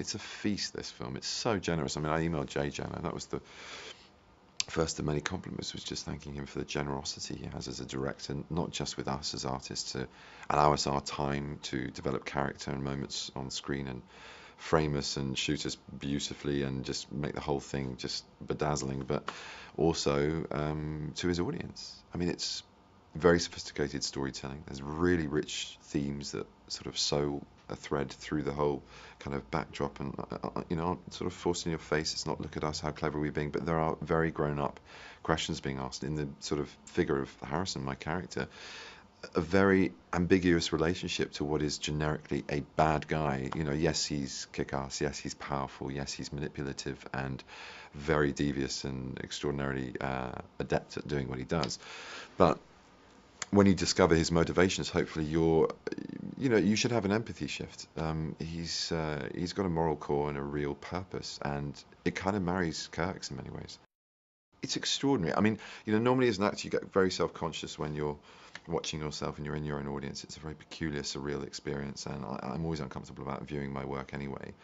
it's a feast, this film. It's so generous. I mean, I emailed JJ, and that was the first of many compliments, was just thanking him for the generosity he has as a director, not just with us as artists, to allow us our time to develop character and moments on screen and frame us and shoot us beautifully and just make the whole thing just bedazzling, but also to his audience. I mean, it's very sophisticated storytelling. There's really rich themes that sort of sew a thread through the whole kind of backdrop, and sort of forced in your face. It's not, look at us, how clever we're being, but there are very grown-up questions being asked in the sort of figure of Harrison, my character. A very ambiguous relationship to what is generically a bad guy. Yes, he's kick-ass, yes, he's powerful, yes, he's manipulative and very devious and extraordinarily adept at doing what he does. But when you discover his motivations, hopefully you should have an empathy shift. He's got a moral core and a real purpose, and it kind of marries Kirk's in many ways. It's extraordinary. I mean, normally as an actor you get very self-conscious when you're watching yourself and you're in your own audience. It's a very peculiar, surreal experience, and I'm always uncomfortable about viewing my work anyway.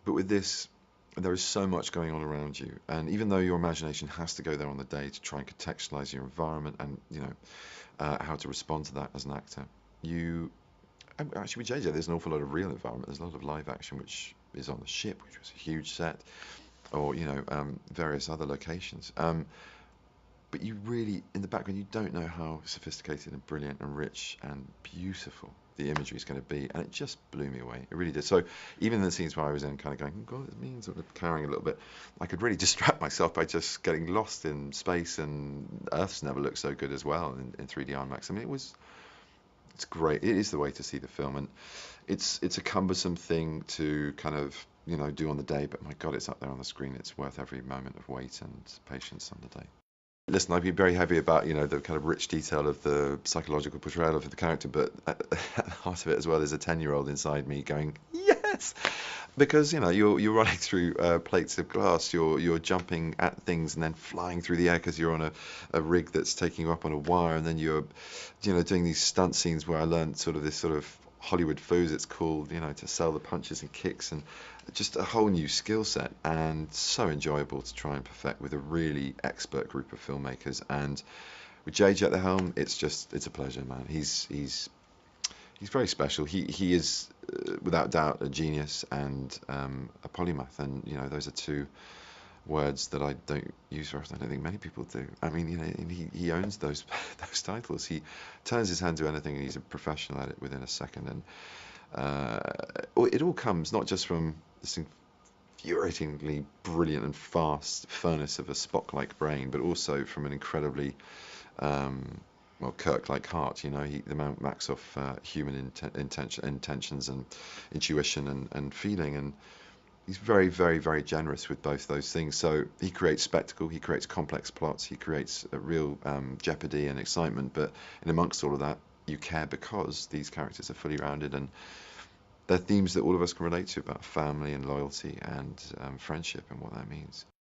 But with this, there is so much going on around you, and even though your imagination has to go there on the day to try and contextualize your environment and how to respond to that as an actor, actually with JJ there's an awful lot of real environment. There's a lot of live action, which is on the ship, which was a huge set, or various other locations. But you really, in the background, you don't know how sophisticated and brilliant and rich and beautiful the imagery is going to be, and it just blew me away. It really did. So even in the scenes where I was in kind of going, oh God, it means sort of carrying a little bit, I could really distract myself by just getting lost in space, and Earth's never looked so good as well in 3D IMAX. I mean, it's great. It is the way to see the film, and it's a cumbersome thing to kind of do on the day, but my God, it's up there on the screen. It's worth every moment of wait and patience on the day. Listen, I'd be very heavy about, the kind of rich detail of the psychological portrayal of the character, but at the heart of it as well is a 10-year-old inside me going, yes! Because, you're running through plates of glass, you're jumping at things and then flying through the air because you're on a rig that's taking you up on a wire, and then you're, doing these stunt scenes where I learned sort of this sort of Hollywood foos, it's called, to sell the punches and kicks, and just a whole new skill set, and so enjoyable to try and perfect with a really expert group of filmmakers. And with JJ at the helm, it's a pleasure, man. He's very special. He is without doubt a genius and a polymath, and those are two words that I don't use very often. I don't think many people do. I mean, he owns those titles. He turns his hand to anything, and he's a professional at it within a second. And it all comes not just from this infuriatingly brilliant and fast furnace of a Spock-like brain, but also from an incredibly Kirk-like heart. The man backs off human intentions and intuition and feeling, and he's very, very, very generous with both those things. So he creates spectacle, he creates complex plots, he creates a real jeopardy and excitement, but in amongst all of that, you care because these characters are fully rounded, and they're themes that all of us can relate to, about family and loyalty and friendship and what that means.